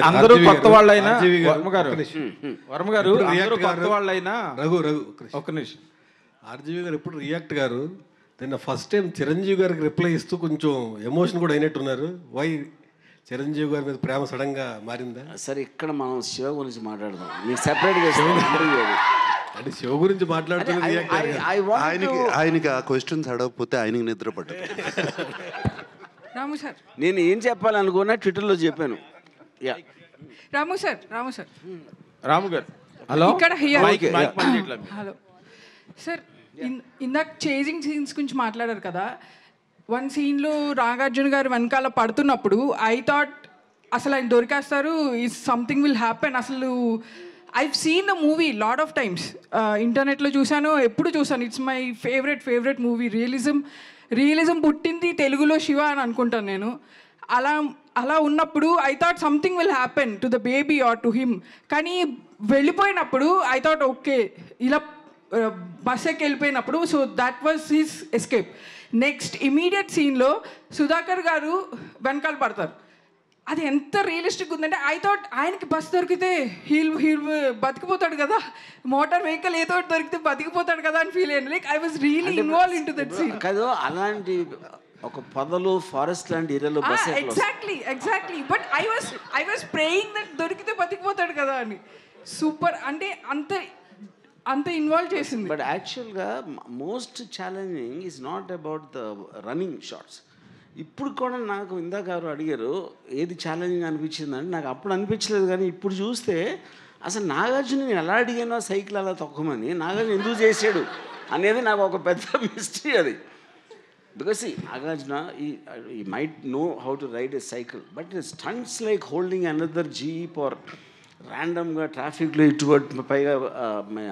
అందరూ కొత్త వాళ్ళైనా వర్మ గారు అందరూ కొత్త వాళ్ళైనా ఒక్క నిమిషం. ఆర్జీవి గారు ఎప్పుడు రియాక్ట్ గారు నిన్న ఫస్ట్ టైం చిరంజీవి గారికి రిప్లై ఇస్తూ కొంచెం ఎమోషన్ కూడా అయినట్టున్నారు. వై చిరంజీవి గారి మీద ప్రేమ సడన్ గా మారిందా? సరే, ఇక్కడ మనం శివ గురించి మాట్లాడదాం. మీకు సెపరేట్గా అంటే శివ గురించి మాట్లాడుతున్నారు. ఆయనకి ఆ క్వశ్చన్స్ అడగకపోతే ఆయనకి నిద్ర పట్టదు. రాము సార్, నేను ఏం చెప్పాలనుకున్నా ట్విట్టర్లో చెప్పాను. రాము సార్ రాము గారు హలో హలో సార్, ఇందాక చేజింగ్ సీన్స్ గురించి మాట్లాడారు కదా. వన్ సీన్లో నాగార్జున గారు వెనకాల పడుతున్నప్పుడు ఐ థాట్ అసలు ఆయన దొరికేస్తారు, ఈజ్ సంథింగ్ విల్ హ్యాపెన్. అసలు I've seen the movie lot of times, ఇంటర్నెట్లో చూశాను, ఎప్పుడు చూసాను. It's my favourite movie. Realism పుట్టింది తెలుగులో శివ అని అనుకుంటాను నేను. అలా ఉన్నప్పుడు I thought something will happen to the baby or to him. కానీ వెళ్ళిపోయినప్పుడు ఐ థాట్ ఓకే, ఇలా బస్ ఎక్కి వెళ్ళిపోయినప్పుడు so that was his escape. Next immediate సీన్లో సుధాకర్ గారు వెనకాల పడతారు. అది ఎంత రియలిస్టిక్ ఉందంటే ఐ థాట్ ఆయనకి బస్ దొరికితే హీల్ బతికిపోతాడు కదా, మోటార్ వెహికల్ ఏదో దొరికితే బతికిపోతాడు కదా అని ఫీల్ అయ్యాను. Like I was really involve in to that scene. కదా, అలాంటి ఒక పొదలు ఫారెస్ట్ లాంటి ఏరియాలో bus exactly but I was praying that దొరికితే బతికిపోతాడు కదా అని. సూపర్, అంటే అంత ఇన్వాల్వ్ చేసింది. బట్ యాక్చువల్గా most challenging is not about the running shots. ఇప్పుడు కూడా నాకు ఇందాక ఎవరు అడిగారు ఏది ఛాలెంజింగ్ అనిపించిందంటే, నాకు అప్పుడు అనిపించలేదు. కానీ ఇప్పుడు చూస్తే అసలు నాగార్జున నేను ఎలా అడిగానో సైకిల్ అలా తొక్కమని, నాగార్జున ఎందుకు చేసాడు అనేది నాకు ఒక పెద్ద మిస్టరీ అది. బికాస్ నాగార్జున ఈ might know how to ride a cycle, but stunts like holding another jeep or ర్యాండమ్గా ట్రాఫిక్లో ఇటువంటి పైగా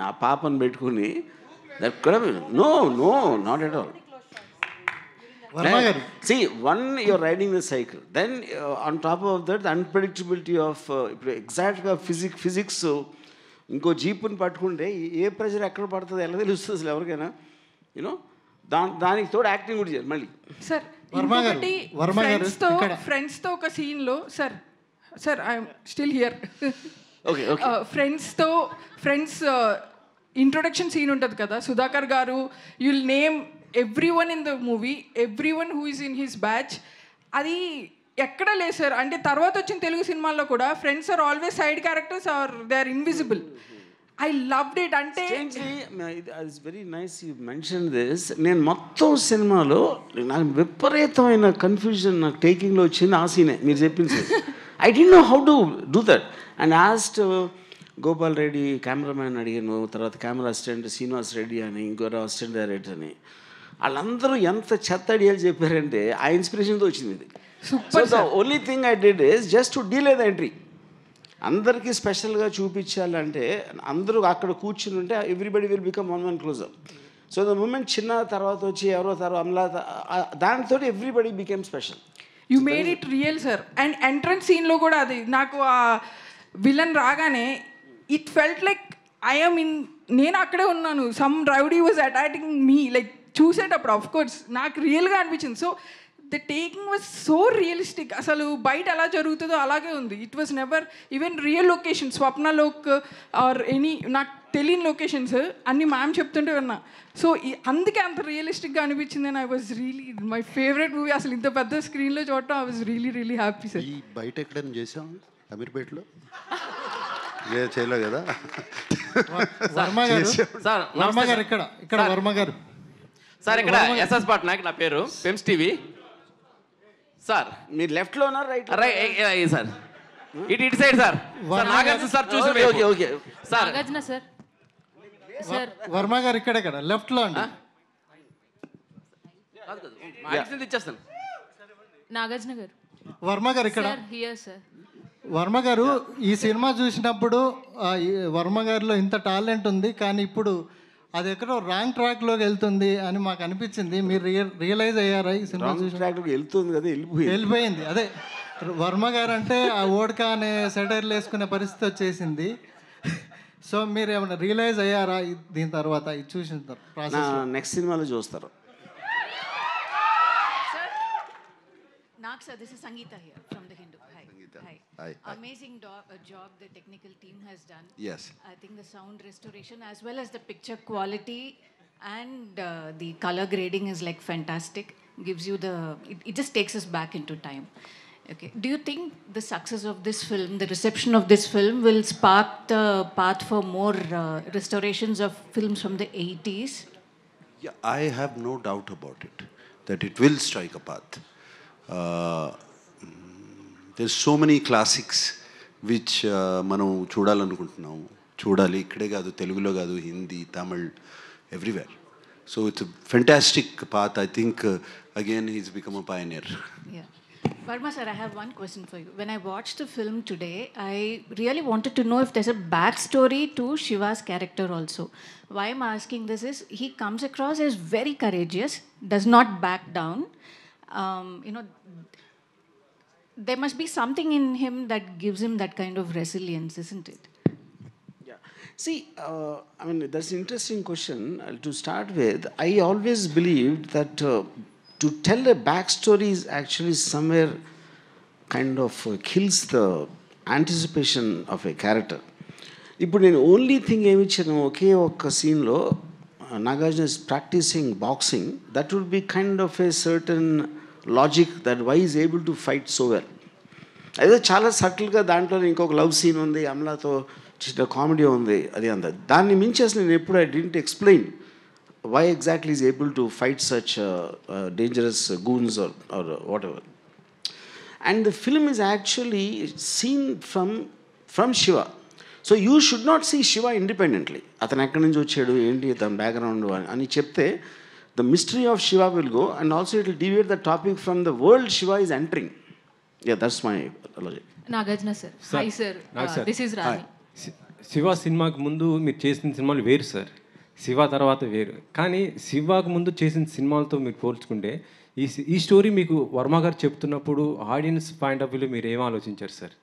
ఆ పాపను పెట్టుకుని దట్ కూడా no not at all. See, one, you're riding the cycle. Then on top of that, the unpredictability of exact physics. ఇంకో జీపుని పట్టుకుంటే ఏ ప్రెషర్ ఎక్కడ పడుతుంది ఎలా తెలుస్తుంది అసలు ఎవరికైనా? యూనో దానికి తోడు యాక్టింగ్ కూడా చేయాలి మళ్ళీ. సార్ ఫ్రెండ్స్తో ఒక సీన్లో sir I'm still here. Friends introduction scene ఉంటుంది కదా, Sudhakar garu you'll name everyone in the movie, everyone who is in his batch. అది ఎక్కడ లేదు సార్. అంటే తర్వాత వచ్చిన తెలుగు సినిమాల్లో కూడా friends are always side characters are they are invisible. I loved it. అంటే it's very nice you mention this. నేను మొత్తం సినిమాలో నాకు విపరీతమైన కన్ఫ్యూజన్ నాకు టేకింగ్లో వచ్చింది ఆ సీనే మీరు చెప్పింది. I don't know how to do that and ఆస్ట్ Gopal Reddy cameraman అడిగాను, తర్వాత కెమెరా అసిస్టెంట్ శ్రీనివాస్ రెడ్డి అని, ఇంకోరు అసిస్టెంట్ డైరెక్టర్ అని. వాళ్ళందరూ ఎంత చెత్త ఐడియాలు చెప్పారంటే ఆ ఇన్స్పిరేషన్తో వచ్చింది ఇది. So the only thing I did is just to delay the entry. అందరికీ స్పెషల్గా చూపించాలంటే అందరూ అక్కడ కూర్చుని ఉంటే everybody will become one closer. So the moment చిన్న తర్వాత వచ్చి ఎవరో తర్వాత అమలా దానితో everybody became special. You made it real sir. And entrance సీన్లో కూడా అది నాకు ఆ విలన్ రాగానే it felt like I'm in, నేను అక్కడే ఉన్నాను. Some rowdy was attacking me like చూసేటప్పుడు ఆఫ్ కోర్స్ నాకు రియల్గా అనిపించింది. So the taking was so realistic. అసలు బయట ఎలా జరుగుతుందో అలాగే ఉంది. It was never even real location, Swapnalok or any నాకు తెలియని లొకేషన్స్ అన్నీ మ్యామ్ చెప్తుంటే విన్నా. సో అందుకే అంత రియలిస్టిక్గా అనిపించింది. And I was really my favourite movie. అసలు ఇంత పెద్ద స్క్రీన్లో చూడటం I was really happy sir. ఈ బయట ఎక్కడైనా చేసాం అమీర్పేటలో చేయలే కదా. వర్మ గారు ఇక్కడ వర్మ గారు సార్ ఇక్కడ ఎస్ఎస్ పట్నాయక్, నా పేరు పెమ్స్ టీవీ. సార్ మీరు లెఫ్ట్లో ఉన్నారు రైట్ సార్ ఇటు సైడ్ సార్ నాగార్జున సార్ చూసి ఓకే సార్ వర్మ గారు ఇక్కడ లెఫ్ట్లో అండి. ఇచ్చేస్తాను. నాగార్జున గారు వర్మ గారు ఇక్కడ. వర్మ గారు ఈ సినిమా చూసినప్పుడు వర్మ గారిలో ఇంత టాలెంట్ ఉంది, కానీ ఇప్పుడు అది ఎక్కడో రాంగ్ ట్రాక్లోకి వెళ్తుంది అని మాకు అనిపించింది. మీరు రియలైజ్ అయ్యారా ఈ సినిమా చూసి? వెళ్తుంది కదా, వెళ్ళిపోయింది. అదే వర్మ గారు అంటే ఆ ఓడ్కా అనే సెటైర్లు వేసుకునే పరిస్థితి వచ్చేసింది. సో మీరు ఏమైనా రియలైజ్ అయ్యారా దీని తర్వాత ఇది చూసిన ప్రాసెస్? నెక్స్ట్ సినిమాలో చూస్తారు. Nak sir, this is Sangeeta here from the Hindu. Hi. Hi. Amazing job the technical team has done. Yes. I think the sound restoration as well as the picture quality and the color grading is like fantastic. Gives you it just takes us back into time. Okay. Do you think the success of this film, the reception of this film, will spark the path for more restorations of films from the 80s? Yeah, I have no doubt about it, that it will strike a path. There's so many classics which మనం చూడాలనుకుంటున్నాము. చూడాలి, ఇక్కడే కాదు, తెలుగులో కాదు, Hindi, Tamil, everywhere. So it's a fantastic path. I think, again, he's become a pioneer. Yeah. Verma sir, I have one question for you. When I watched the film today, I really wanted to know if there's a backstory to Shiva's character also. Why I'm asking this is, he comes across as very courageous, does not back down. There must be something in him that gives him that kind of resilience, isn't it? Yeah. See, I mean, that's an interesting question. To start with, I always believed that to tell a backstory is actually somewhere kind of kills the anticipation of a character. ఇప్పుడు నేను only thing ఏమి ఇచ్చాను, ఒకే ఒక్క సీన్లో Nagarjuna is practising boxing, that would be kind of a certain logic that why is able to fight so well. అదే చాలా సటిల్గా దాంట్లో ఇంకొక లవ్ సీన్ ఉంది, అమలాతో చిన్న కామెడీ ఉంది, అది అంత. దాన్ని మించేసి నేను ఎప్పుడు I didn't explain why exactly is able to fight such dangerous goons or whatever. And the film is actually seen from Shiva. So you should not see Shiva independently. అతను ఎక్కడి నుంచి వచ్చాడు, ఏంటి తన బ్యాక్గ్రౌండ్ అని చెప్తే the mystery of Shiva will go, and also it will deviate the topic from the world Shiva is entering. Yeah, that's my logic. Nagarjuna sir. Hi sir, this is Rani. Shiva సినిమాకి ముందు మీరు చేసిన సినిమాలు వేరు సార్, శివ తర్వాత వేరు. కానీ శివకు ముందు చేసిన సినిమాలతో మీరు పోల్చుకుంటే ఈ స్టోరీ మీకు వర్మ గారు చెప్తున్నప్పుడు ఆడియన్స్ పాయింట్ ఆఫ్ వ్యూలో మీరు ఏం ఆలోచించారు సార్?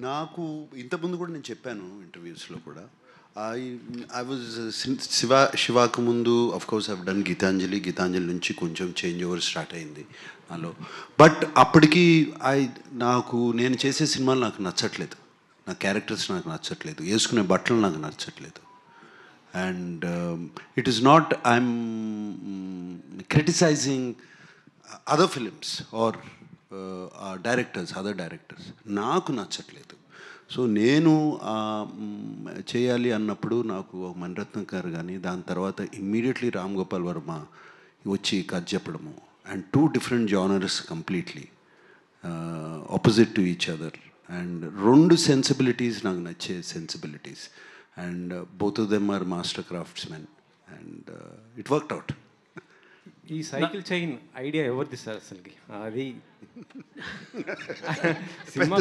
నాకు ఇంతకుముందు కూడా నేను చెప్పాను ఇంటర్వ్యూస్లో కూడా, ఐ వాజ్ శివాకు ముందు of course I've done Geetanjali నుంచి కొంచెం చేంజ్ ఓవర్ స్టార్ట్ అయింది నాలో. బట్ అప్పటికి నేను చేసే సినిమాలు నాకు నచ్చట్లేదు, నా క్యారెక్టర్స్ నాకు నచ్చట్లేదు, వేసుకునే బట్టలు నాకు నచ్చట్లేదు. And it is not I'm criticising other films or other directors, నాకు నచ్చట్లేదు. సో నేను చేయాలి అన్నప్పుడు నాకు మణిరత్నం గారు కానీ, దాని తర్వాత ఇమ్మీడియట్లీ రామ్ గోపాల్ వర్మ వచ్చి కథ చెప్పడము, and 2 different genres completely opposite to each other. And 2 sensibilities నాకు నచ్చే sensibilities, and both of them are master craftsmen, and it worked out. ఈ సైకిల్ చైన్ ఐడియా ఎవరిది సార్ అసలుకి? అది సినిమా